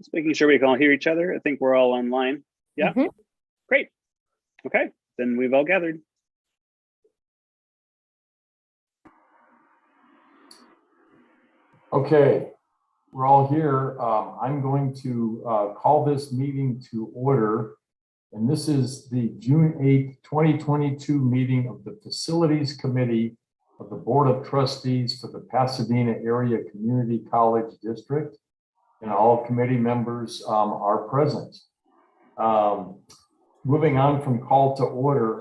Just making sure we can all hear each other. I think we're all online. Yeah, great. Okay, then we've all gathered. Okay, we're all here. I'm going to call this meeting to order. And this is the June 8th, 2022 meeting of the Facilities Committee of the Board of Trustees for the Pasadena Area Community College District. And all committee members are present. Moving on from call to order,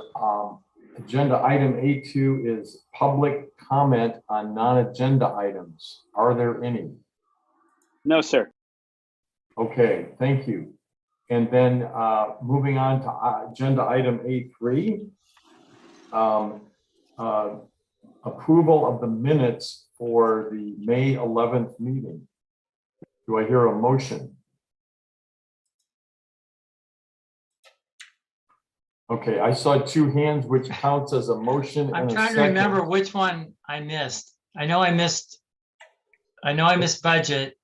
agenda item A2 is public comment on non-agenda items. Are there any? No, sir. Okay, thank you. And then moving on to agenda item A3, approval of the minutes for the May 11th meeting. Do I hear a motion? Okay, I saw two hands, which counts as a motion. I'm trying to remember which one I missed. I know I missed budget.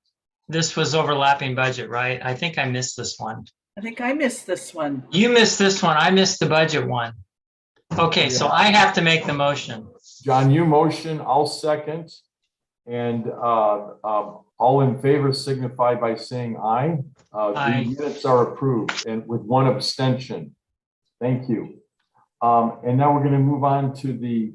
This was overlapping budget, right? I think I missed this one. I think I missed this one. You missed this one. I missed the budget one. Okay, yeah. So I have to make the motion. John, you motion, I'll second. And all in favor signify by saying aye. Aye. The minutes are approved and with one abstention. Thank you. And now we're going to move on to the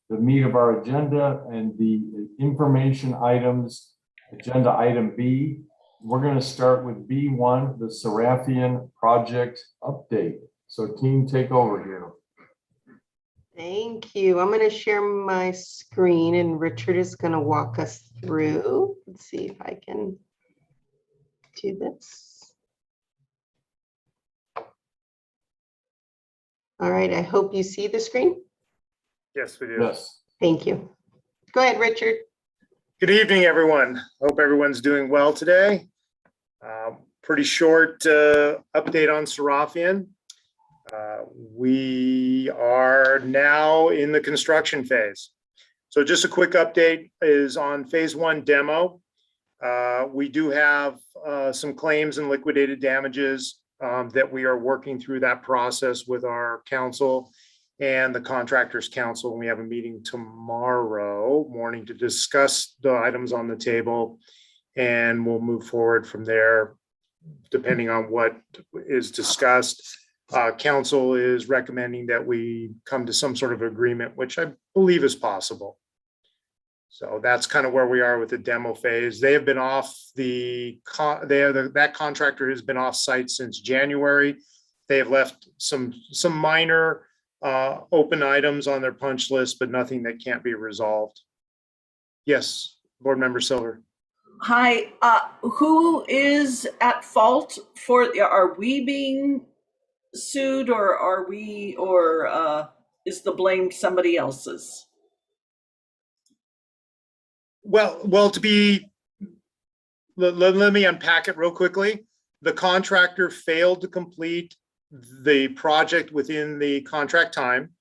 meat of our agenda and the information items. Agenda item B. We're going to start with B1, the Seraphian project update. So team, take over here. Thank you. I'm going to share my screen and Richard is going to walk us through. Let's see if I can do this. All right. I hope you see the screen. Yes, we do. Yes. Thank you. Go ahead, Richard. Good evening, everyone. Hope everyone's doing well today. Pretty short update on Seraphian. We are now in the construction phase. So just a quick update is on phase 1 demo. We do have some claims and liquidated damages that we are working through that process with our council and the contractors council. We have a meeting tomorrow morning to discuss the items on the table, and we'll move forward from there depending on what is discussed. Council is recommending that we come to some sort of agreement, which I believe is possible. So that's kind of where we are with the demo phase. They have been off that contractor has been off site since January. They have left some minor open items on their punch list, but nothing that can't be resolved. Yes, Board Member Silver. Hi, who is at fault for, are we being sued or is the blame somebody else's? Well, let me unpack it real quickly. The contractor failed to complete the project within the contract time.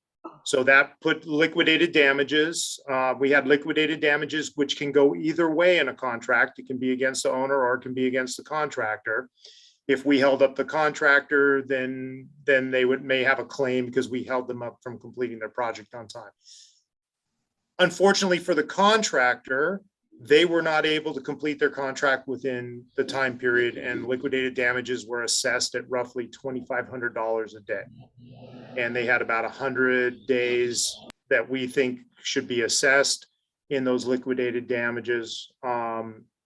So that put liquidated damages. We had liquidated damages, which can go either way in a contract. It can be against the owner or it can be against the contractor. If we held up the contractor, then they may have a claim because we held them up from completing their project on time. Unfortunately for the contractor, they were not able to complete their contract within the time period, and liquidated damages were assessed at roughly $2,500 a day. And they had about 100 days that we think should be assessed in those liquidated damages.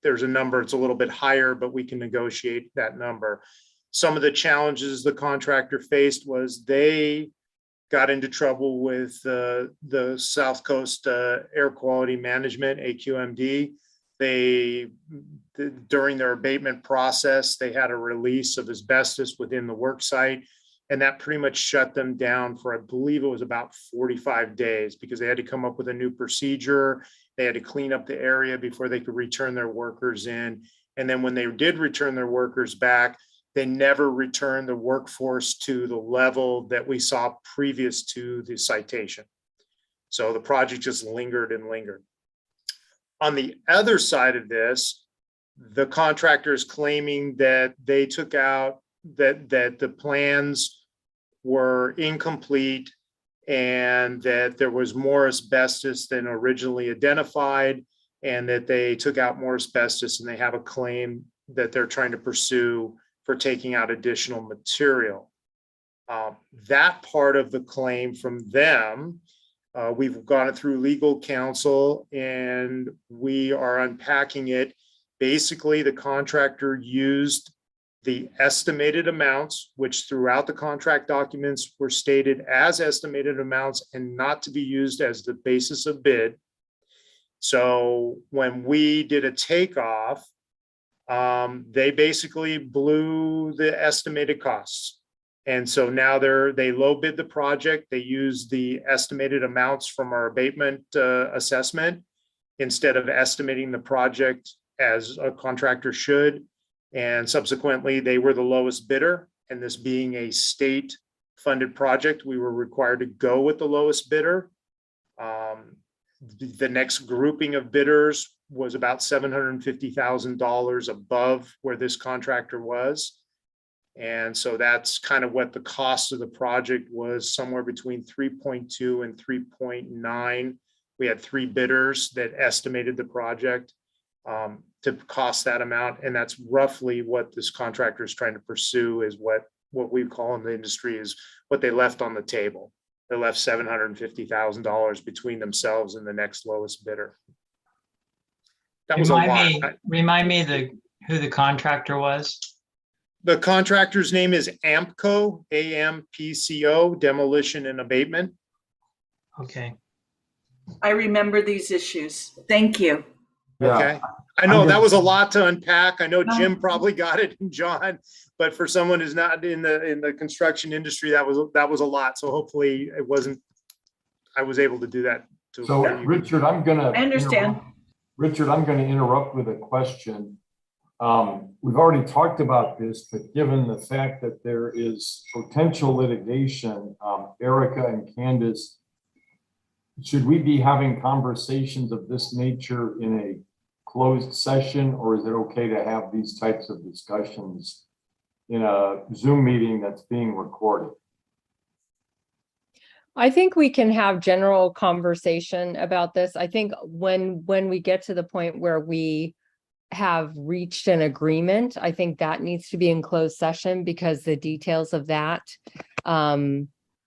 There's a number, it's a little bit higher, but we can negotiate that number. Some of the challenges the contractor faced was they got into trouble with the South Coast Air Quality Management, AQMD. During their abatement process, they had a release of asbestos within the work site, and that pretty much shut them down for, I believe it was about 45 days, because they had to come up with a new procedure. They had to clean up the area before they could return their workers in. And then when they did return their workers back, they never returned the workforce to the level that we saw previous to the citation. So the project just lingered and lingered. On the other side of this, The contractor is claiming that they took out, that the plans were incomplete and that there was more asbestos than originally identified, and that they took out more asbestos, and they have a claim that they're trying to pursue for taking out additional material. That part of the claim from them, we've gone through legal counsel and we are unpacking it. Basically, the contractor used the estimated amounts, which throughout the contract documents were stated as estimated amounts and not to be used as the basis of bid. So when we did a takeoff, they basically blew the estimated costs. And so now they low bid the project. They use the estimated amounts from our abatement assessment instead of estimating the project as a contractor should. And subsequently, they were the lowest bidder. And this being a state funded project, we were required to go with the lowest bidder. The next grouping of bidders was about $750,000 above where this contractor was. And so that's kind of what the cost of the project was, somewhere between 3.2 and 3.9. We had 3 bidders that estimated the project to cost that amount. And that's roughly what this contractor is trying to pursue, is what we call in the industry is what they left on the table. They left $750,000 between themselves and the next lowest bidder. That was a lot. Remind me who the contractor was. The contractor's name is AMPCO, AMPCO, Demolition and Abatement. Okay. I remember these issues. Thank you. Yeah. Okay. I know that was a lot to unpack. I know Jim probably got it, and John, but for someone who's not in the construction industry, that was a lot. So hopefully it wasn't, I was able to do that. So Richard, I understand. Richard, I'm going to interrupt with a question. We've already talked about this, but given the fact that there is potential litigation, Erica and Candace, should we be having conversations of this nature in a closed session, or is it okay to have these types of discussions in a Zoom meeting that's being recorded? I think we can have general conversation about this. I think when we get to the point where we have reached an agreement, I think that needs to be in closed session, because the details of that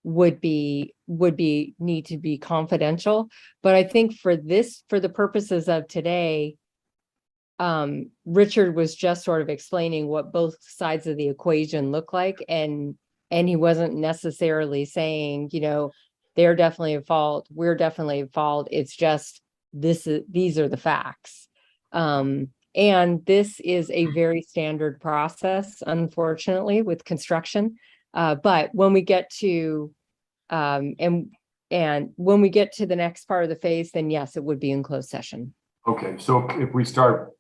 would need to be confidential. But I think for the purposes of today, Richard was just sort of explaining what both sides of the equation look like, and he wasn't necessarily saying, they're definitely at fault, we're definitely at fault. It's just these are the facts. And this is a very standard process, unfortunately, with construction. But when we get to and when we get to the next part of the phase, then yes, it would be in closed session. Okay, so if we start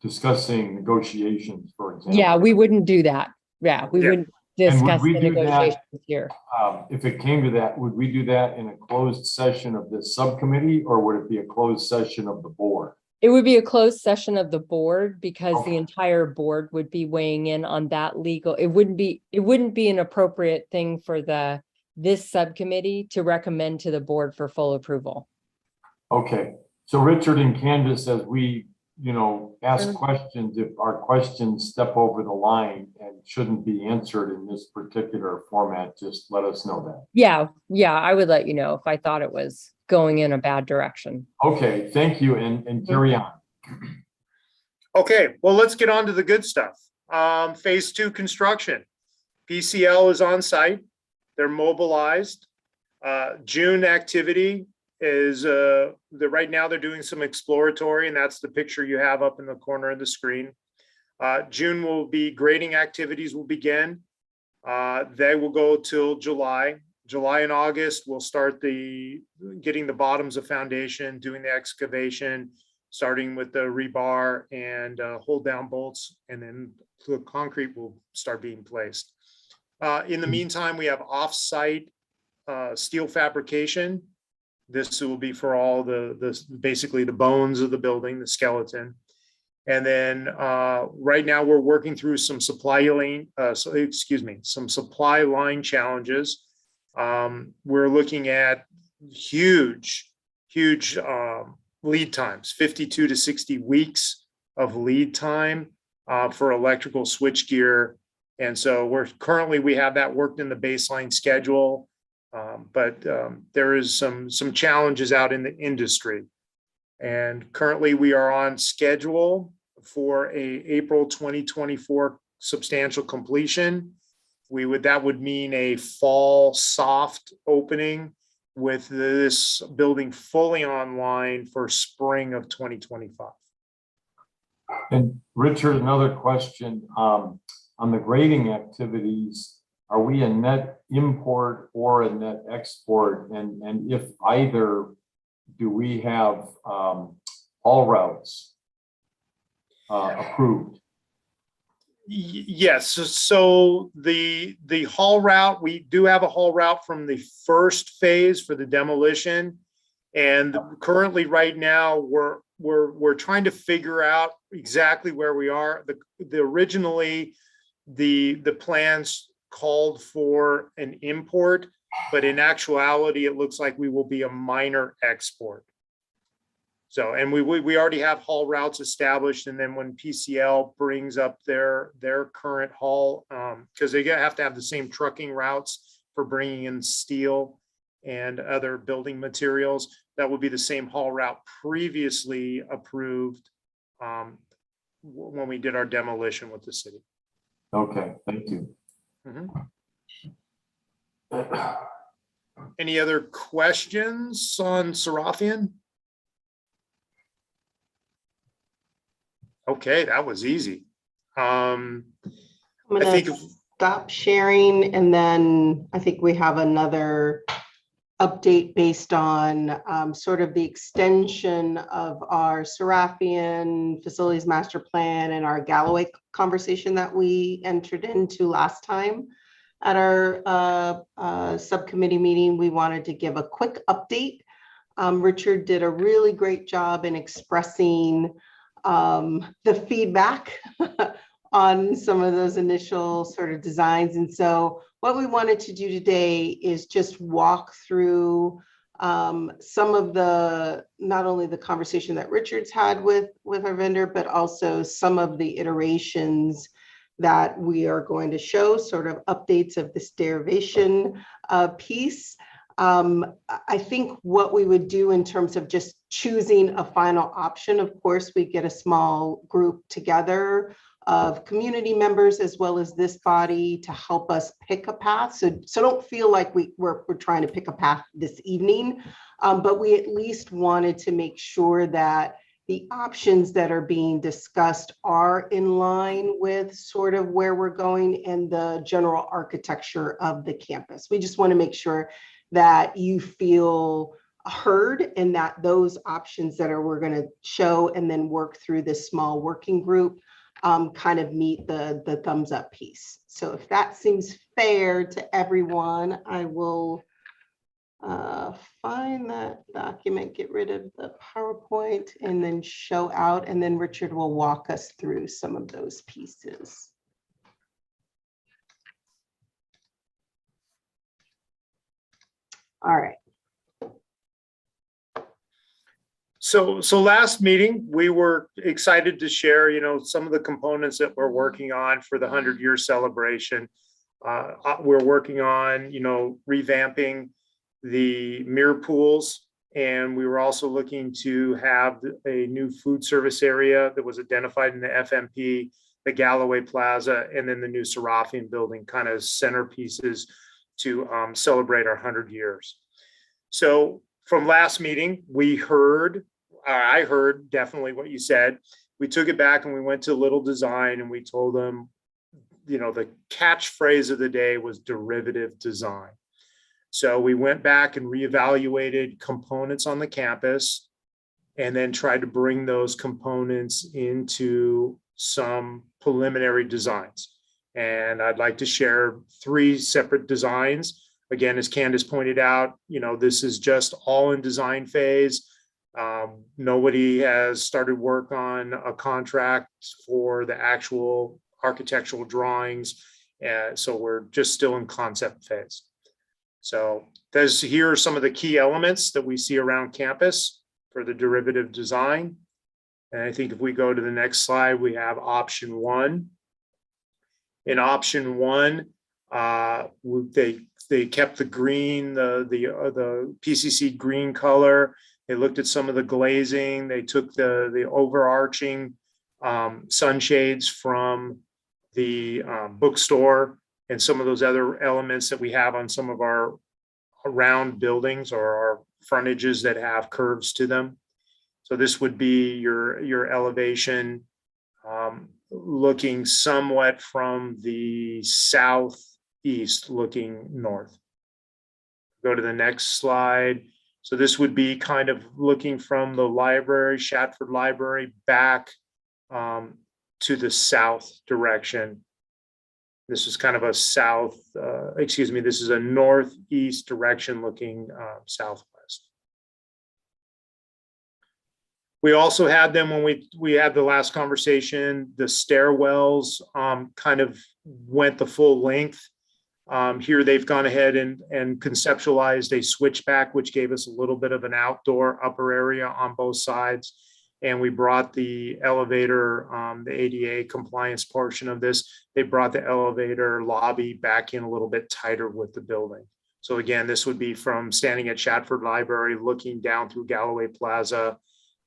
discussing negotiations, for example. Yeah, we wouldn't do that. Yeah, we wouldn't discuss the negotiations here. If it came to that, would we do that in a closed session of this subcommittee, or would it be a closed session of the board? It would be a closed session of the board, because the entire board would be weighing in on that legal. It wouldn't be an appropriate thing for this subcommittee to recommend to the board for full approval. Okay, so Richard and Candace, as we, ask questions, if our questions step over the line and shouldn't be answered in this particular format, just let us know that. Yeah, I would let you know if I thought it was going in a bad direction. Okay, thank you, and carry on. Okay, well, let's get on to the good stuff. Phase 2 construction. PCL is on site. They're mobilized. June activity is right now they're doing some exploratory, and that's the picture you have up in the corner of the screen. June will be grading activities will begin. They will go till July. July and August, we'll start getting the bottoms of foundation, doing the excavation, starting with the rebar and hold down bolts, and then the concrete will start being placed. In the meantime, we have off-site steel fabrication. This will be for all basically the bones of the building, the skeleton. And then right now we're working through some supply line challenges. We're looking at huge lead times, 52 to 60 weeks of lead time for electrical switchgear. And so we have that worked in the baseline schedule, but there is some challenges out in the industry. And currently we are on schedule for a April 2024 substantial completion. That would mean a fall soft opening with this building fully online for spring of 2025. And Richard, another question, on the grading activities, are we a net import or a net export? And if either, do we have haul routes approved? Yes, so the haul route, we do have a haul route from the first phase for the demolition. And currently right now we're trying to figure out exactly where we are. Originally the plans called for an import, but in actuality, it looks like we will be a minor export. So, and we already have haul routes established. And then when PCL brings up their current haul, because they have to have the same trucking routes for bringing in steel and other building materials, that would be the same haul route previously approved when we did our demolition with the city. Okay, thank you. Any other questions on Seraphian? Okay, that was easy. I'm I gonna think stop sharing, and then I think we have another update based on sort of the extension of our Seraphian facilities master plan and our Galloway conversation that we entered into last time at our subcommittee meeting. We wanted to give a quick update. Richard did a really great job in expressing the feedback on some of those initial sort of designs. And so what we wanted to do today is just walk through some of the, not only the conversation that Richard's had with our vendor, but also some of the iterations that we are going to show, sort of updates of this derivation piece. I think what we would do in terms of just choosing a final option, of course, we get a small group together of community members as well as this body to help us pick a path. So don't feel like we're trying to pick a path this evening, but we at least wanted to make sure that the options that are being discussed are in line with sort of where we're going and the general architecture of the campus. We just want to make sure that you feel heard and that those options that we're going to show and then work through this small working group kind of meet the thumbs up piece. So if that seems fair to everyone, I will find that document, get rid of the PowerPoint, and then show out, and then Richard will walk us through some of those pieces. All right. So last meeting, we were excited to share, some of the components that we're working on for the 100-year celebration. We're working on, revamping the mirror pools, and we were also looking to have a new food service area that was identified in the FMP, the Galloway Plaza, and then the new Seraphian building, kind of centerpieces to celebrate our 100 years. So from last meeting, I heard definitely what you said. We took it back and we went to Little Design and we told them, the catchphrase of the day was derivative design. So we went back and reevaluated components on the campus and then tried to bring those components into some preliminary designs. And I'd like to share 3 separate designs. Again, as Candace pointed out, this is just all in design phase. Nobody has started work on a contract for the actual architectural drawings. So we're just still in concept phase. So here are some of the key elements that we see around campus for the derivative design. And I think if we go to the next slide, we have option one. In option one, they kept the green, the PCC green color. They looked at some of the glazing. They took the overarching sunshades from the bookstore and some of those other elements that we have on some of our round buildings or our frontages that have curves to them. So this would be your elevation looking somewhat from the southeast looking north. Go to the next slide. So this would be kind of looking from the library, Shatford Library, back to the south direction. This is kind of a south, this is a northeast direction looking southwest. We also had them when we had the last conversation, the stairwells kind of went the full length. Here they've gone ahead and conceptualized a switchback, which gave us a little bit of an outdoor upper area on both sides. And we brought the elevator, the ADA compliance portion of this, they brought the elevator lobby back in a little bit tighter with the building. So again, this would be from standing at Shatford Library, looking down through Galloway Plaza.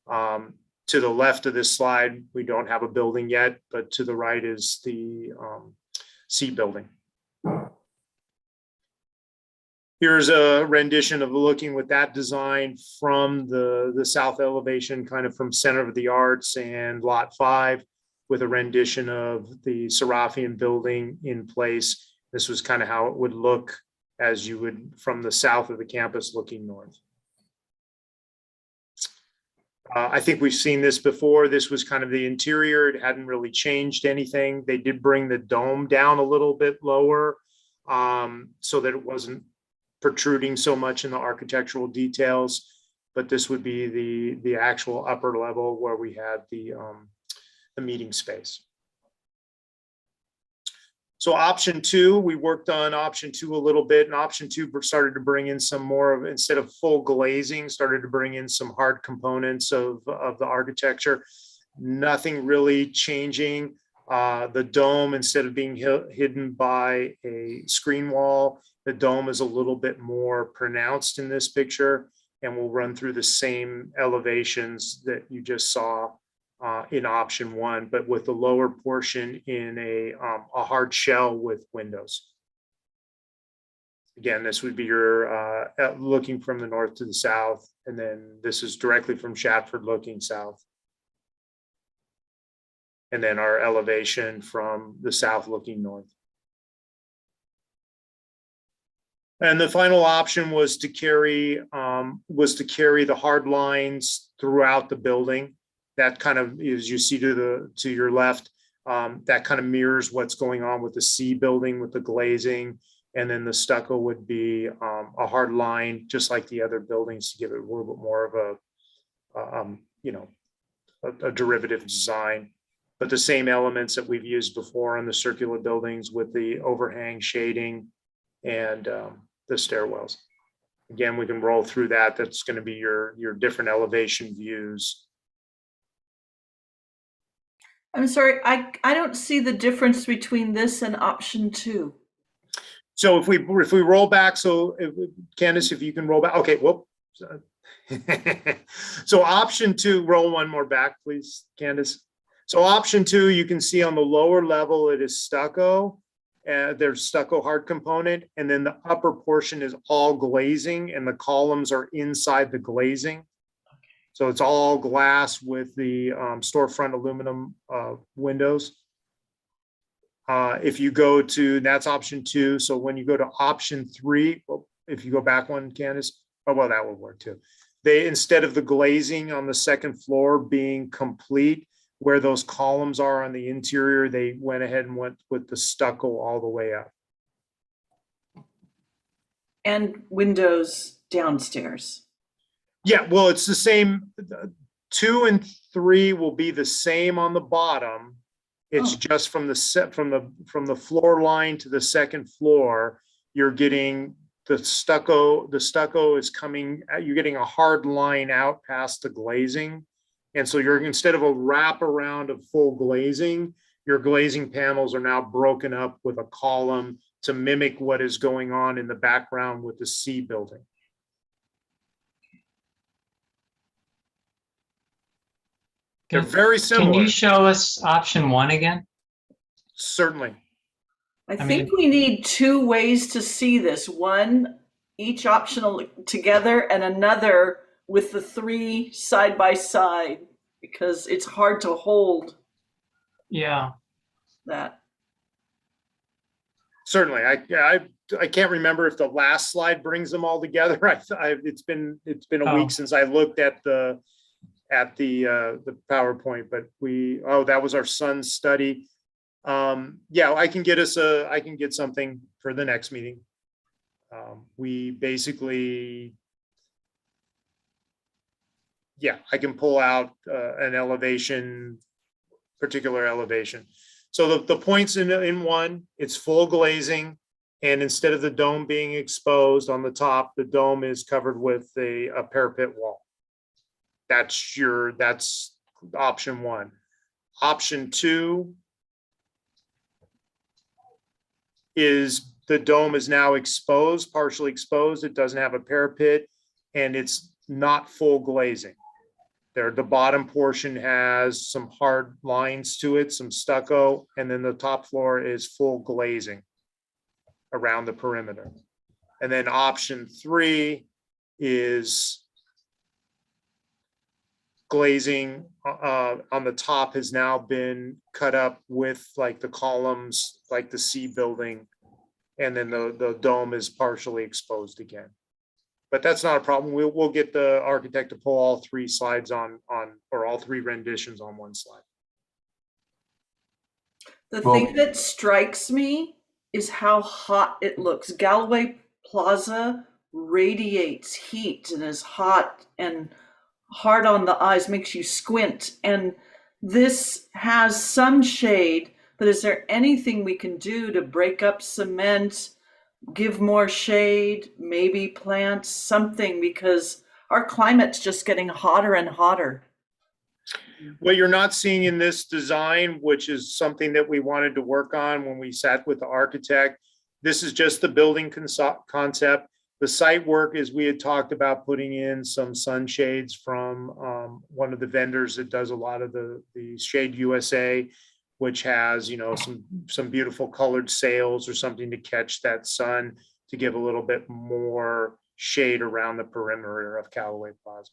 To the left of this slide, we don't have a building yet, but to the right is the C building. Here's a rendition of looking with that design from the south elevation, kind of from Center of the Arts and Lot 5, with a rendition of the Seraphian building in place. This was kind of how it would look as you would from the south of the campus looking north. I think we've seen this before. This was kind of the interior. It hadn't really changed anything. They did bring the dome down a little bit lower so that it wasn't protruding so much in the architectural details, but this would be the actual upper level where we had the meeting space. So option two, we worked on option two a little bit, and option two started to bring in some more of, instead of full glazing, started to bring in some hard components of the architecture. Nothing really changing. The dome, instead of being hidden by a screen wall, the dome is a little bit more pronounced in this picture, and we'll run through the same elevations that you just saw in option one, but with the lower portion in a hard shell with windows. Again, this would be your looking from the north to the south, and then this is directly from Shatford looking south. And then our elevation from the south looking north. And the final option was to carry the hard lines throughout the building. That kind of, as you see to your left, that kind of mirrors what's going on with the C building with the glazing, and then the stucco would be a hard line, just like the other buildings, to give it a little bit more of a derivative design. But the same elements that we've used before in the circular buildings with the overhang shading and the stairwells. Again, we can roll through that. That's going to be your different elevation views. I'm sorry, I don't see the difference between this and option two. So if we roll back, so Candace, if you can roll back, okay, whoop. So option two, roll one more back, please, Candace. So option two, you can see on the lower level, it is stucco. There's stucco hard component, and then the upper portion is all glazing, and the columns are inside the glazing. So it's all glass with the storefront aluminum windows. If you go to, that's option two. So when you go to option three, well, if you go back one, Candace, oh, well, that will work too. They, instead of the glazing on the second floor being complete, where those columns are on the interior, they went ahead and went with the stucco all the way up. And windows downstairs. Yeah, well, it's the same. 2 and 3 will be the same on the bottom. It's Oh. just from the floor line to the second floor, you're getting the stucco. The stucco is coming, you're getting a hard line out past the glazing. And so you're, instead of a wraparound of full glazing, your glazing panels are now broken up with a column to mimic what is going on in the background with the C building. They're very Can similar, you show us option 1 again? certainly. I I think mean- we need two ways to see this. One, each optional together, and another with the three side by side, because it's hard to hold Yeah, that. Certainly, I can't remember if the last slide brings them all together. It's been a Oh. week since I looked at the PowerPoint, but that was our son's study. Yeah, I can get something for the next meeting. We basically, yeah, I can pull out an elevation, particular elevation. So the points in one, it's full glazing, and instead of the dome being exposed on the top, the dome is covered with a parapet wall. That's option 1. Option 2 is the dome is now exposed, partially exposed. It doesn't have a parapet, and it's not full glazing. The bottom portion has some hard lines to it, some stucco, and then the top floor is full glazing around the perimeter. And then option 3 is glazing on the top has now been cut up with like the columns, like the C building, and then the dome is partially exposed again. But that's not a problem. We'll get the architect to pull all 3 slides or all 3 renditions on one slide. The Well- thing that strikes me is how hot it looks. Galloway Plaza radiates heat and is hot and hard on the eyes, makes you squint. And this has some shade, but is there anything we can do to break up cement, give more shade, maybe plant something, because our climate's just getting hotter and hotter. What you're not seeing in this design, which is something that we wanted to work on when we sat with the architect, this is just the building concept. The site work is we had talked about putting in some sunshades from one of the vendors that does a lot of the Shade USA, which has, some beautiful colored sails or something to catch that sun to give a little bit more shade around the perimeter of Callaway Plaza.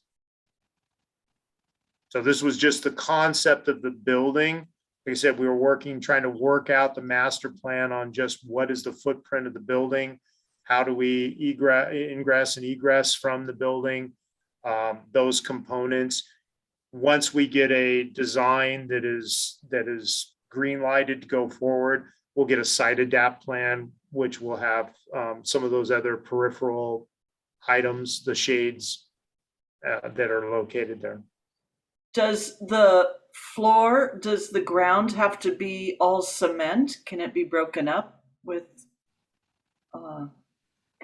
So this was just the concept of the building. Like I said, we were trying to work out the master plan on just what is the footprint of the building. How do we ingress and egress from the building, those components. Once we get a design that is green lighted to go forward, we'll get a site adapt plan, which will have some of those other peripheral items, the shades that are located there. Does the ground have to be all cement? Can it be broken up with?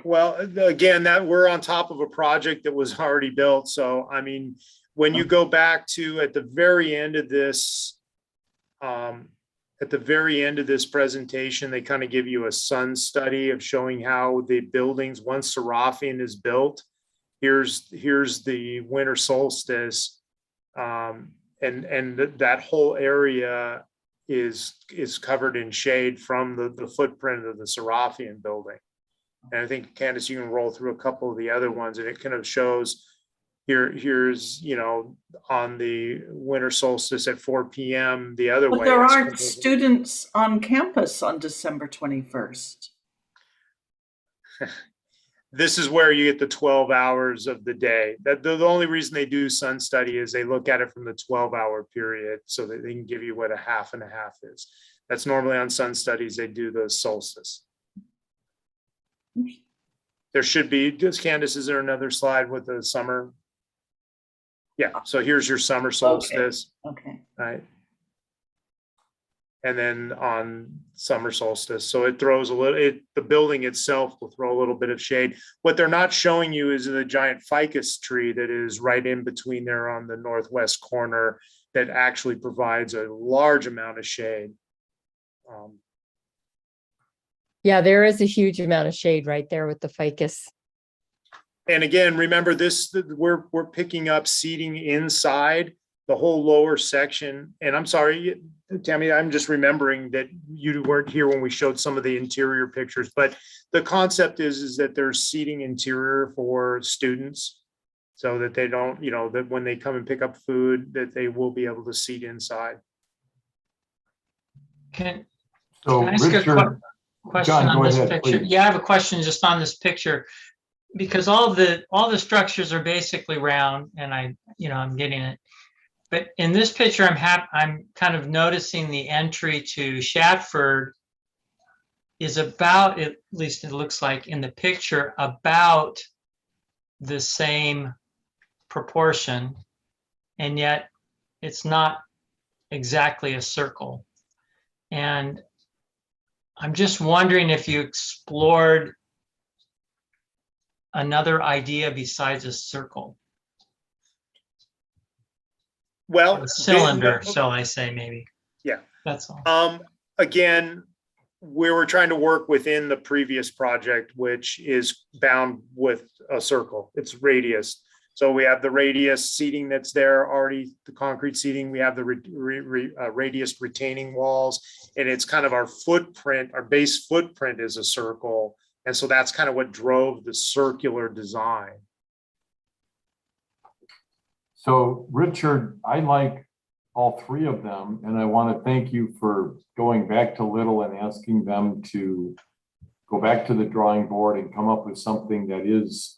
Well, again, that we're on top of a project that was already built. So, I mean, when you go back to at the very end of this presentation, they kind of give you a sun study of showing how the buildings, once Seraphian is built, here's the winter solstice. And that whole area is covered in shade from the footprint of the Seraphian building. And I think, Candace, you can roll through a couple of the other ones, and it kind of shows here's on the winter solstice at 4 p.m. the other way. But there aren't students on campus on December 21st. This is where you get the 12 hours of the day. That the only reason they do sun study is they look at it from the 12-hour period so that they can give you what a half and a half is. That's normally on sun studies, they do the solstice. There should be, Candace, is there another slide with the summer? Yeah, so here's your summer solstice, Okay. right? And then on summer solstice, so it throws a little, the building itself will throw a little bit of shade. What they're not showing you is the giant ficus tree that is right in between there on the northwest corner that actually provides a large amount of shade. Yeah, there is a huge amount of shade right there with the ficus. And again, remember this, we're picking up seating inside the whole lower section. And I'm sorry, Tammy, I'm just remembering that you weren't here when we showed some of the interior pictures, but the concept is that there's seating interior for students so that they don't, that when they come and pick up food, that they will be able to seat inside. So Can I ask a Richard, question John, on go this ahead, picture? please. Yeah, I have a question just on this picture. Because all the structures are basically round, and I'm getting it. But in this picture, I'm kind of noticing the entry to Shatford is about, at least it looks like in the picture, about the same proportion, and yet it's not exactly a circle. And I'm just wondering if you explored another idea besides a circle. Well, A cylinder, shall I say, maybe. Yeah. That's all. Again, we were trying to work within the previous project, which is bound with a circle. It's radius. So we have the radius seating that's there already, the concrete seating. We have the radius retaining walls, and it's kind of our footprint. Our base footprint is a circle. And so that's kind of what drove the circular design. So Richard, I like all three of them, and I want to thank you for going back to Little and asking them to go back to the drawing board and come up with something that is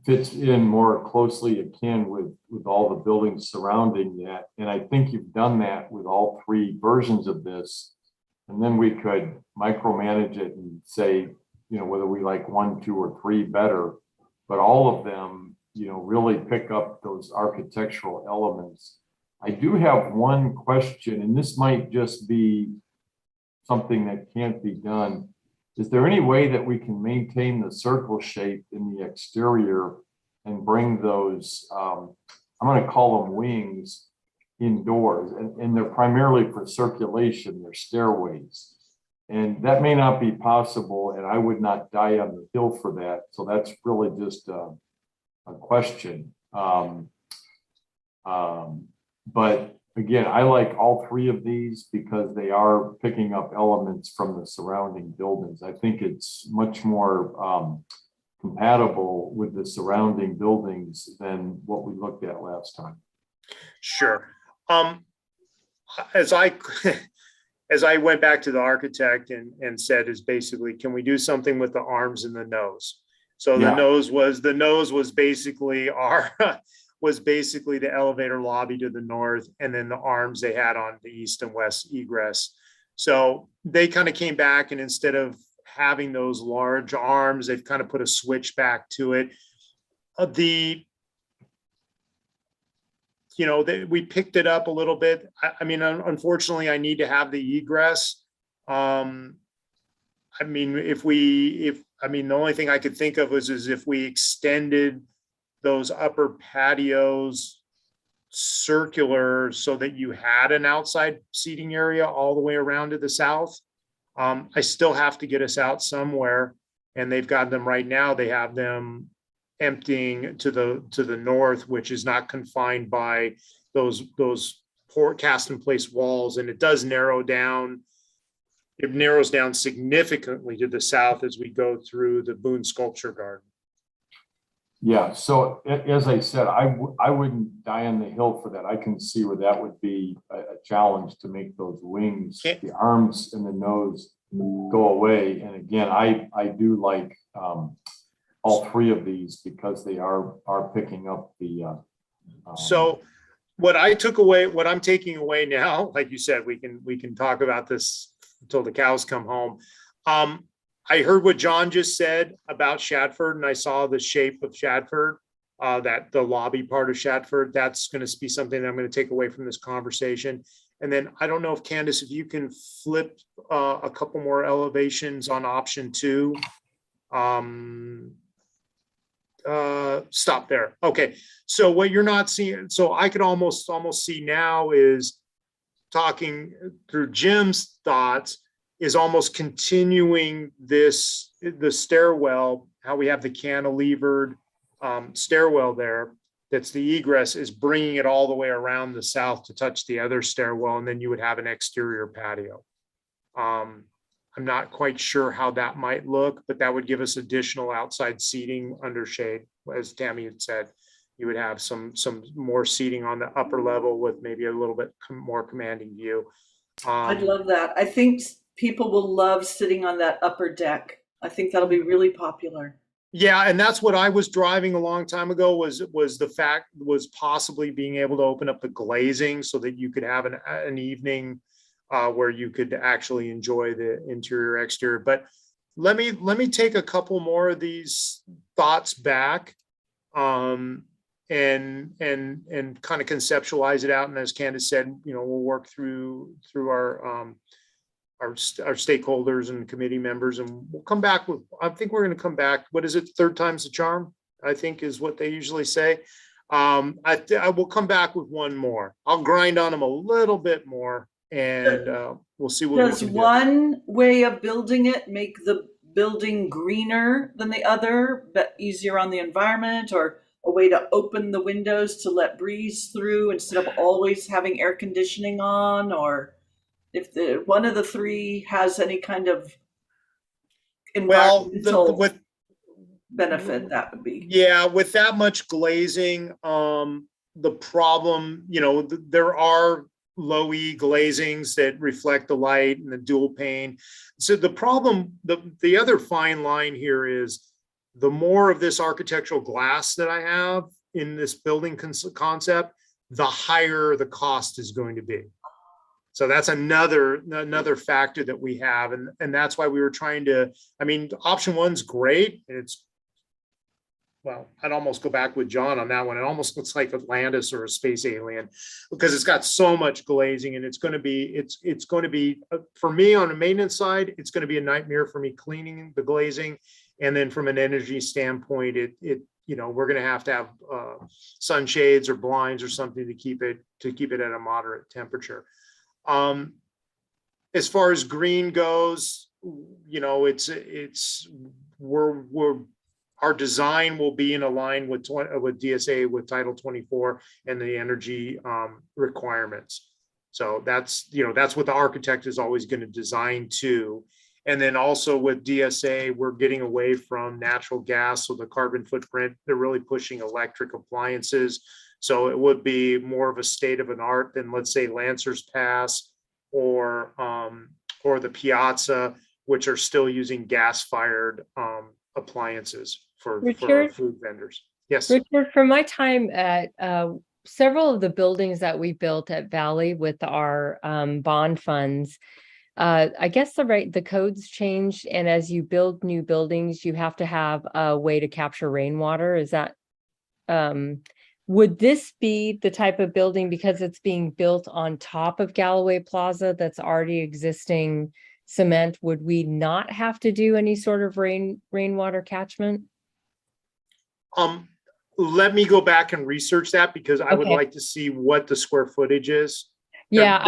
fits in more closely akin with all the buildings surrounding that. And I think you've done that with all three versions of this. And then we could micromanage it and say, whether we like 1, 2, or 3 better, but all of them, really pick up those architectural elements. I do have one question, and this might just be something that can't be done. Is there any way that we can maintain the circle shape in the exterior and bring those, I'm going to call them wings, indoors? And they're primarily for circulation, they're stairways. And that may not be possible, and I would not die on the hill for that. So that's really just a question. But again, I like all three of these because they are picking up elements from the surrounding buildings. I think it's much more compatible with the surrounding buildings than what we looked at last time. Sure. As I went back to the architect and said, is basically, can we do something with the arms and the nose? So the nose was basically the elevator lobby to the north, and then the arms they had on the east and west egress. So they kind of came back, and instead of having those large arms, they've kind of put a switch back to it. We picked it up a little bit. I mean, unfortunately, I need to have the egress. I mean, the only thing I could think of is if we extended those upper patios circular so that you had an outside seating area all the way around to the south. I still have to get us out somewhere, and they've got them right now. They have them emptying to the north, which is not confined by those cast in place walls, and it does narrow down. It narrows down significantly to the south as we go through the Boone Sculpture Garden. Yeah, so as I said, I wouldn't die on the hill for that. I can see where that would be a challenge to make those wings, the arms and the nose go away. And again, I do like all three of these because they are picking up the. So what I'm taking away now, like you said, we can talk about this until the cows come home. I heard what John just said about Shatford, and I saw the shape of Shatford. that the lobby part of Shatford, that's going to be something that I'm going to take away from this conversation. And then I don't know if Candace, if you can flip a couple more elevations on option 2. Stop there. Okay. So what you're not seeing, so I could almost see now is talking through Jim's thoughts is almost continuing this, the stairwell, how we have the cantilevered stairwell there. That's the egress, is bringing it all the way around the south to touch the other stairwell. And then you would have an exterior patio. I'm not quite sure how that might look, but that would give us additional outside seating under shade. As Tammy had said, you would have some more seating on the upper level with maybe a little bit more commanding view. I'd love that. I think people will love sitting on that upper deck. I think that'll be really popular. Yeah, and that's what I was driving a long time ago was the fact was possibly being able to open up the glazing so that you could have an evening where you could actually enjoy the interior exterior. But let me take a couple more of these thoughts back and kind of conceptualize it out. And as Candace said, we'll work through our stakeholders and committee members, and we'll come back with, I think we're going to come back. What is it? Third time's the charm, I think is what they usually say. I will come back with one more. I'll grind on them a little bit more, and we'll see what we Does can do. one way of building it make the building greener than the other, but easier on the environment, or a way to open the windows to let breeze through instead of always having air conditioning on? Or if one of the three has any kind of environmental benefit, that would be. Yeah, with that much glazing, the problem, there are low E glazings that reflect the light and the dual pane. So the problem, the other fine line here is the more of this architectural glass that I have in this building concept, the higher the cost is going to be. So that's another factor that we have. And that's why we were trying to, option 1's great. And I'd almost go back with John on that one. It almost looks like Atlantis or a space alien because it's got so much glazing, and it's going to be for me on the maintenance side, it's going to be a nightmare for me cleaning the glazing. And then from an energy standpoint, we're going to have sunshades or blinds or something to keep it at a moderate temperature. As far as green goes, our design will be in line with DSA, with Title 24 and the energy requirements. So that's what the architect is always going to design to. And then also with DSA, we're getting away from natural gas. So the carbon footprint, they're really pushing electric appliances. So it would be more of a state of an art than, let's say, Lancer's Pass or the Piazza, which are still using gas-fired appliances for food vendors. Yes. Richard, from my time at several of the buildings that we built at Valley with our bond funds, I guess the codes changed, and as you build new buildings, you have to have a way to capture rainwater. Is that would this be the type of building, because it's being built on top of Galloway Plaza that's already existing cement, would we not have to do any sort of rainwater catchment? Let me go back and research that, because I would like to see what the square footage is. Yeah,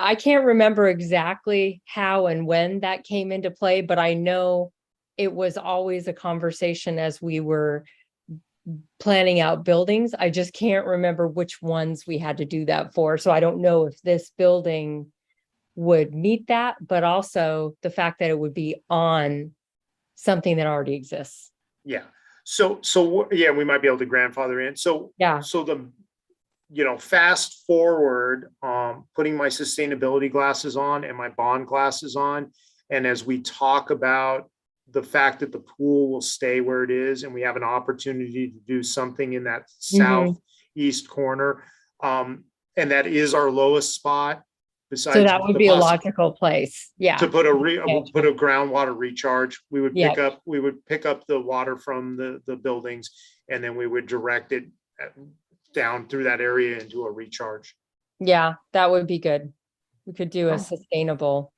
I can't remember exactly how and when that came into play, but I know it was always a conversation as we were planning out buildings. I just can't remember which ones we had to do that for. So I don't know if this building would meet that, but also the fact that it would be on something that already exists. Yeah. So yeah, we might be able to grandfather in. So yeah. So fast forward, putting my sustainability glasses on and my bond glasses on, and as we talk about the fact that the pool will stay where it is, and we have an opportunity to do something in that southeast corner, and that is our lowest spot. So that would the be a possi- logical place. Yeah. To put Yeah. put a groundwater recharge. We would Yeah. pick up the water from the buildings, and then we would direct it down through that area into a recharge. Yeah, that would be good. We could do a sustainable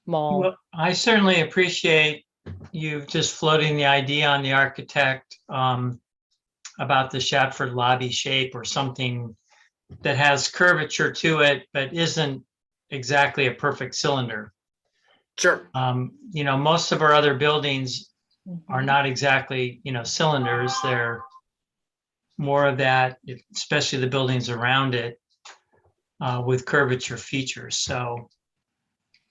mall. Well, I certainly appreciate you just floating the idea on the architect about the Shatford lobby shape or something that has curvature to it, but isn't exactly a perfect cylinder. Sure. Most of our other buildings are not exactly, cylinders. They're more of that, especially the buildings around it with curvature features. So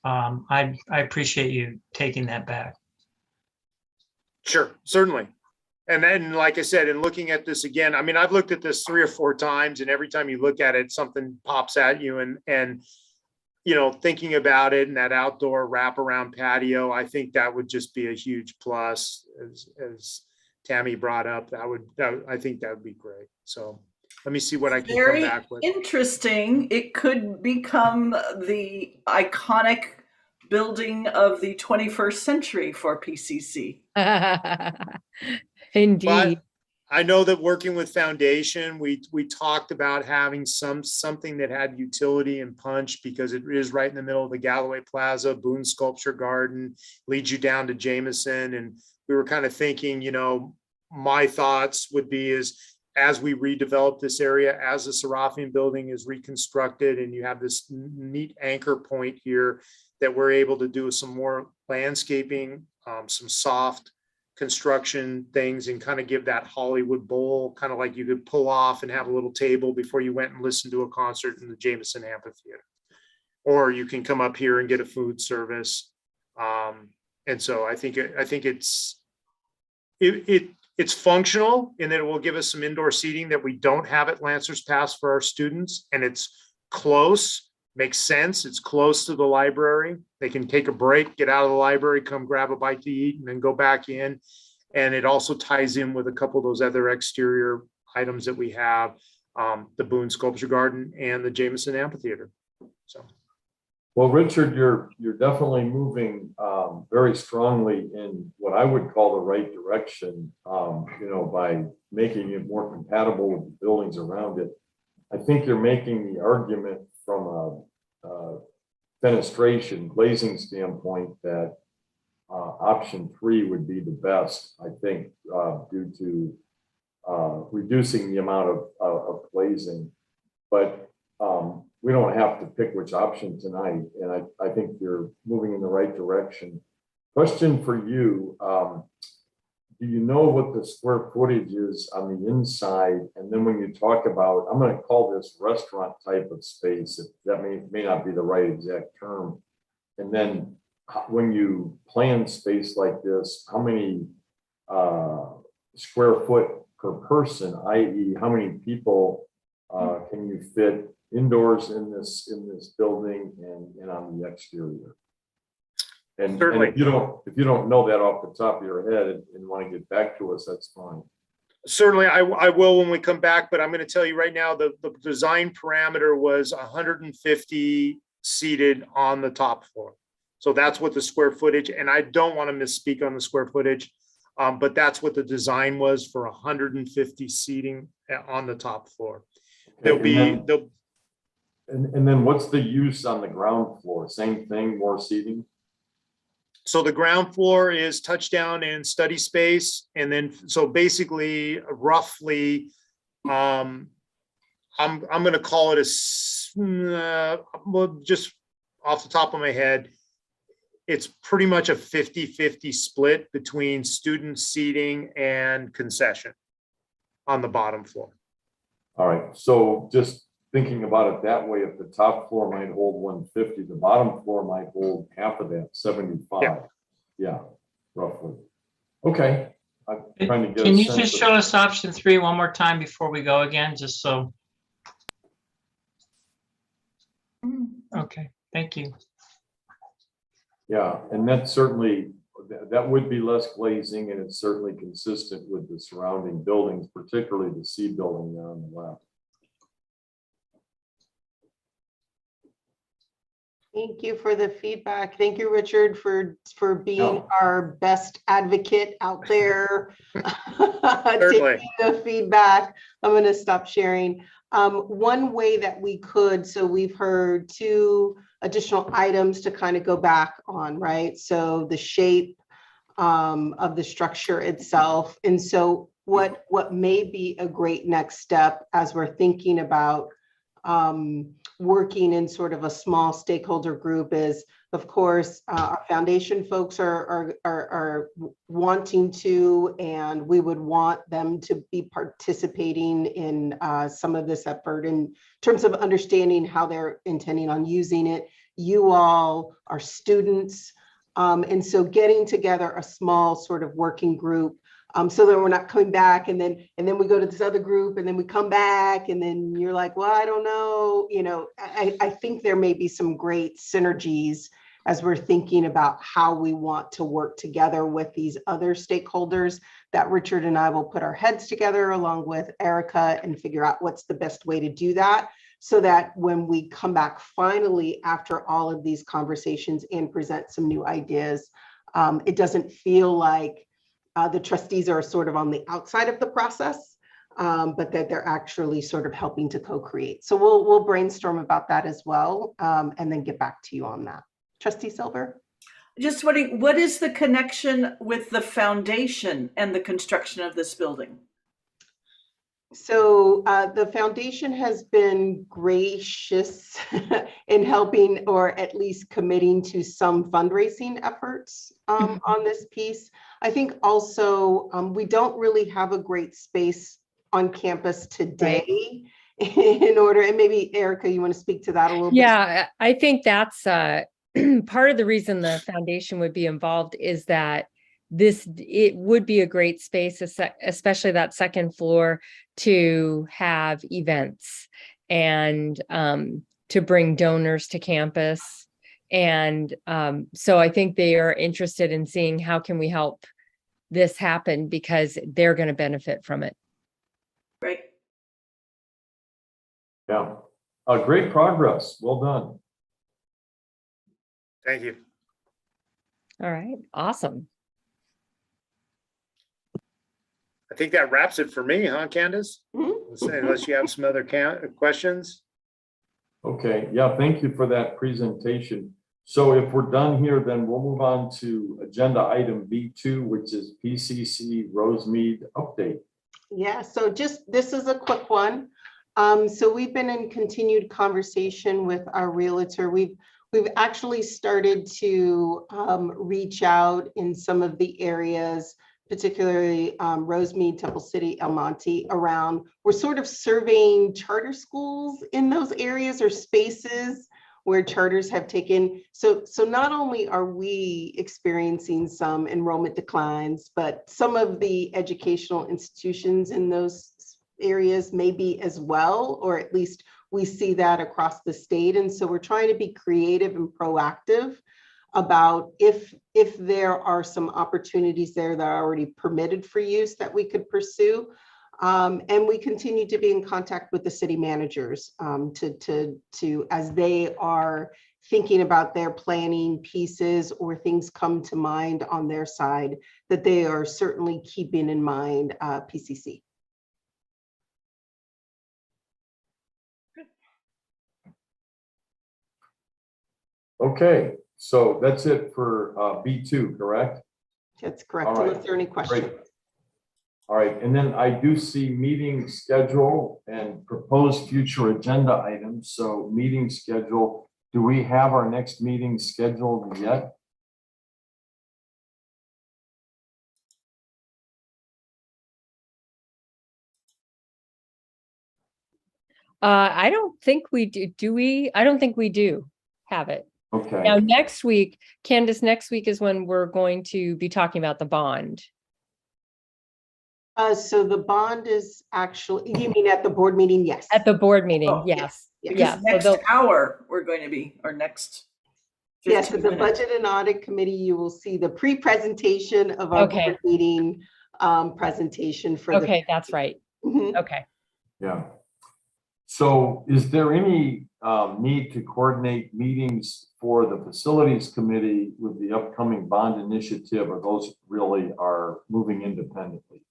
I appreciate you taking that back. Sure, certainly. And then, like I said, in looking at this again, I mean, I've looked at this 3 or 4 times, and every time you look at it, something pops at you. And thinking about it and that outdoor wraparound patio, I think that would just be a huge plus. As Tammy brought up, I think that would be great. So let me see what I can come back with. Interesting. It could become the iconic building of the 21st century for PCC. Indeed. But I know that working with Foundation, we talked about having something that had utility and punch, because it is right in the middle of the Galloway Plaza. Boone Sculpture Garden leads you down to Jameson, and we were kind of thinking, my thoughts would be is, as we redevelop this area, as the Seraphian building is reconstructed, and you have this neat anchor point here, that we're able to do some more landscaping, some soft construction things, and kind of give that Hollywood Bowl, kind of like you could pull off and have a little table before you went and listened to a concert in the Jameson Amphitheater. Or you can come up here and get a food service. And so I think it's functional in that it will give us some indoor seating that we don't have at Lancers Pass for our students. And it's close, makes sense. It's close to the library. They can take a break, get out of the library, come grab a bite to eat, and then go back in. And it also ties in with a couple of those other exterior items that we have, the Boone Sculpture Garden and the Jameson Amphitheater. So. Well, Richard, you're definitely moving very strongly in what I would call the right direction, by making it more compatible with the buildings around it. I think you're making the argument from a fenestration glazing standpoint that option 3 would be the best, I think, due to reducing the amount of glazing. But we don't have to pick which option tonight, and I think you're moving in the right direction. Question for you, do you know what the square footage is on the inside? And then when you talk about, I'm going to call this restaurant type of space, if that may not be the right exact term. And then when you plan space like this, how many square foot per person, i.e. how many people can you fit indoors in this building and on the exterior? And if you don't know that off the top of your head and want to get back to us, that's fine. Certainly, I will when we come back, but I'm going to tell you right now, the design parameter was 150 seated on the top floor. So that's what the square footage, and I don't want to misspeak on the square footage, but that's what the design was for 150 seating on the top floor. And then what's the use on the ground floor? Same thing, more seating? So the ground floor is touchdown and study space. And then, so basically, roughly, I'm going to call it well, just off the top of my head, it's pretty much a 50-50 split between student seating and concession on the bottom floor. All right. So just thinking about it that way, if the top floor might hold 150, the bottom floor might hold half of that, 75. Yeah, roughly. Okay. I'm trying to get Can a you sense just of- show us option 3 one more time before we go again, just so? Okay, thank you. Yeah, and that's certainly, that would be less glazing, and it's certainly consistent with the surrounding buildings, particularly the C building there on the left. Thank you for the feedback. Thank you, Richard, for being No. our best advocate out there. Certainly. Taking the feedback. I'm going to stop sharing. One way that we could, so we've heard 2 additional items to kind of go back on, right? So the shape of the structure itself. And so what may be a great next step as we're thinking about working in sort of a small stakeholder group is, of course, our foundation folks are wanting to, and we would want them to be participating in some of this effort in terms of understanding how they're intending on using it. You all are students. And so getting together a small sort of working group so that we're not coming back and then we go to this other group and then we come back and then you're like, well, I don't know. You know, I think there may be some great synergies as we're thinking about how we want to work together with these other stakeholders, that Richard and I will put our heads together along with Erica and figure out what's the best way to do that, so that when we come back finally after all of these conversations and present some new ideas, it doesn't feel like the trustees are sort of on the outside of the process, but that they're actually sort of helping to co-create. So we'll brainstorm about that as well, and then get back to you on that. Trustee Silver? Just wondering, what is the connection with the foundation and the construction of this building? So the foundation has been gracious in helping, or at least committing to some fundraising efforts on this piece. I think also we don't really have a great space on campus today in order, and maybe Erica, you want to speak to that a little bit? Yeah, I think that's part of the reason the foundation would be involved is that it would be a great space, especially that second floor, to have events and to bring donors to campus. And so I think they are interested in seeing how can we help this happen, because they're going to benefit from it. Right. Yeah. Great progress. Well done. Thank you. All right, awesome. I think that wraps it for me, huh, Candace? Unless you have some other questions. Okay, yeah, thank you for that presentation. So if we're done here, then we'll move on to agenda item B2, which is PCC Rosemead update. Yeah, so this is a quick one. So we've been in continued conversation with our realtor. We've actually started to reach out in some of the areas, particularly Rosemead, Temple City, El Monte, around. We're sort of surveying charter schools in those areas or spaces where charters have taken. So not only are we experiencing some enrollment declines, but some of the educational institutions in those areas may be as well, or at least we see that across the state. And so we're trying to be creative and proactive about if there are some opportunities there that are already permitted for use that we could pursue. And we continue to be in contact with the city managers to as they are thinking about their planning pieces or things come to mind on their side, that they are certainly keeping in mind PCC. Okay, so that's it for B2, correct? That's correct. All right. Unless there are any questions. Great. All right, and then I do see meeting schedule and proposed future agenda items. So meeting schedule, do we have our next meeting scheduled yet? I don't think we do. Do we? I don't think we do have it. Okay. Now, next week, Candace, next week is when we're going to be talking about the bond. So the bond is actually, you mean at the board meeting? Yes. At the board meeting, Oh, yes. Because Yeah. next So hour, we're going to be, or next. Yes, 15 at the minutes. Budget and Audit Committee, you will see the pre-presentation of our Okay. board meeting presentation for the. okay, that's right. Mhm. Okay. Yeah. So is there any need to coordinate meetings for the facilities committee with the upcoming bond initiative, or those really are moving independently?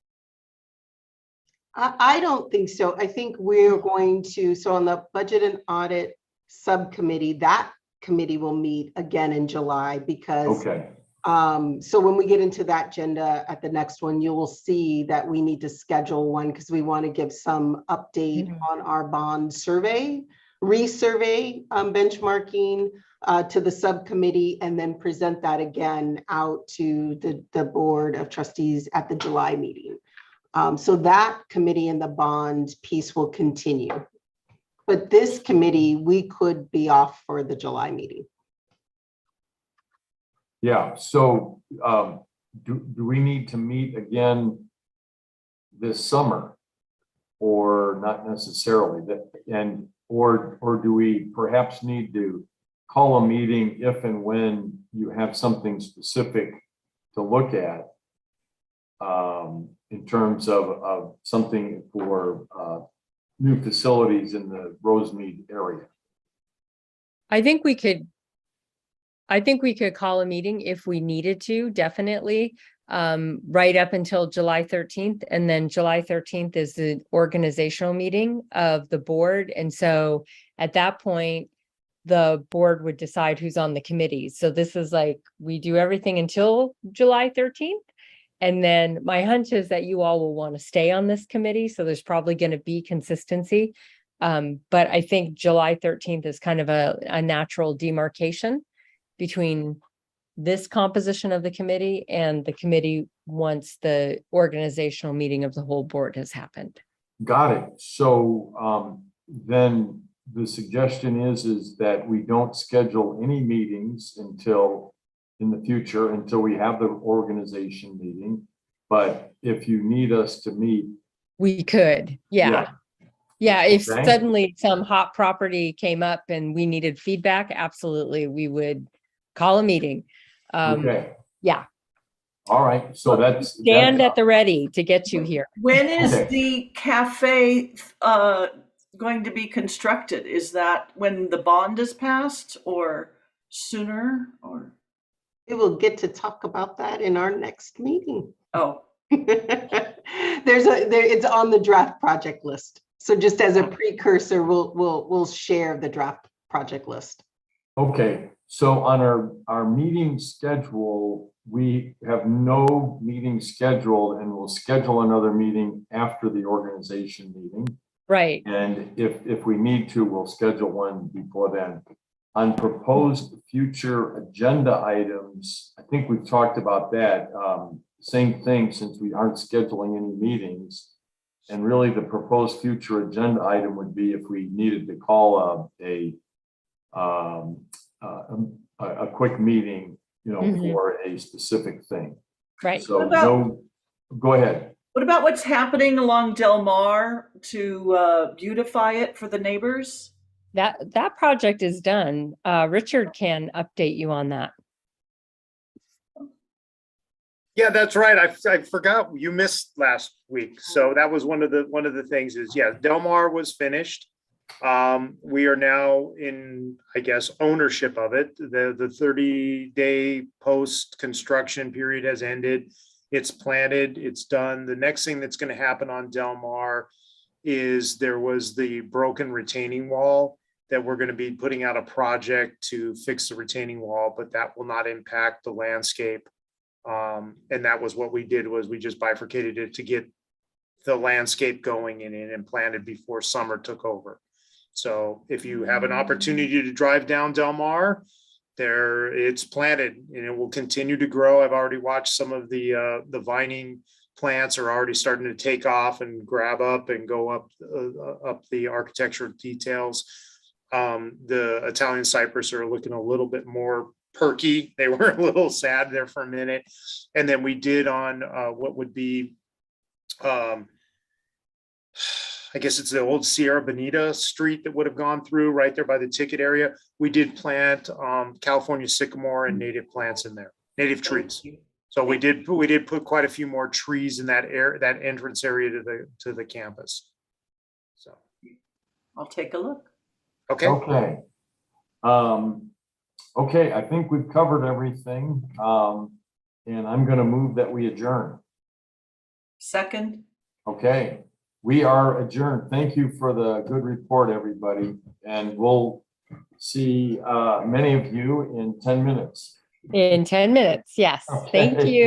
I don't think so. I think we're going to, so on the budget and audit subcommittee, that committee will meet again in July because Okay, so when we get into that agenda at the next one, you will see that we need to schedule one because we want to give some update on our bond survey, resurvey benchmarking to the subcommittee, and then present that again out to the board of trustees at the July meeting. So that committee and the bond piece will continue. But this committee, we could be off for the July meeting. yeah, so do we need to meet again this summer? Or not necessarily, or do we perhaps need to call a meeting if and when you have something specific to look at in terms of something for new facilities in the Rosemead area? I think we could call a meeting if we needed to, definitely, right up until July 13th. And then July 13th is the organizational meeting of the board. And so at that point, the board would decide who's on the committee. So this is like, we do everything until July 13th. And then my hunch is that you all will want to stay on this committee. So there's probably going to be consistency. But I think July 13th is kind of a natural demarcation between this composition of the committee and the committee once the organizational meeting of the whole board has happened. Got it. So then the suggestion is that we don't schedule any meetings until in the future, until we have the organization meeting. But if you need us to meet, We could, yeah. Yeah, if Okay. suddenly some hot property came up and we needed feedback, absolutely, we would call a meeting. okay. Yeah. All right, so that's. Stand at the ready to get you here. When is Okay. the cafe going to be constructed? Is that when the bond is passed or sooner or? We will get to talk about that in our next meeting. Oh, It's on the draft project list. So just as a precursor, we'll share the draft project list. Okay, so on our meeting schedule, we have no meeting scheduled, and we'll schedule another meeting after the organization meeting. Right. And if we need to, we'll schedule one before then. On proposed future agenda items, I think we've talked about that. Same thing, since we aren't scheduling any meetings. And really the proposed future agenda item would be if we needed to call a quick meeting, for a specific thing. Right. So What about- no, go ahead. what about what's happening along Del Mar to beautify it for the neighbors? That project is done. Richard can update you on that. Yeah, that's right. I forgot you missed last week. So that was one of the things is, yeah, Del Mar was finished. We are now in, I guess, ownership of it. The 30-day post-construction period has ended. It's planted, it's done. The next thing that's going to happen on Del Mar is there was the broken retaining wall that we're going to be putting out a project to fix the retaining wall, but that will not impact the landscape. And that was what we did, was we just bifurcated it to get the landscape going in and planted before summer took over. So if you have an opportunity to drive down Del Mar, it's planted and it will continue to grow. I've already watched some of the vining plants are already starting to take off and grab up and go up the architectural details. The Italian cypress are looking a little bit more perky. They were a little sad there for a minute. And then we did on what would be, I guess it's the old Sierra Bonita street that would have gone through right there by the ticket area. We did plant California sycamore and native plants in there, native trees. So we did put quite a few more trees in that entrance area to the campus. So I'll take a look. Okay, Okay. Okay, I think we've covered everything. And I'm gonna move that we adjourn. Second, Okay, we are adjourned. Thank you for the good report, everybody. And we'll see many of you in 10 minutes. In 10 minutes, yes. Thank Okay. you.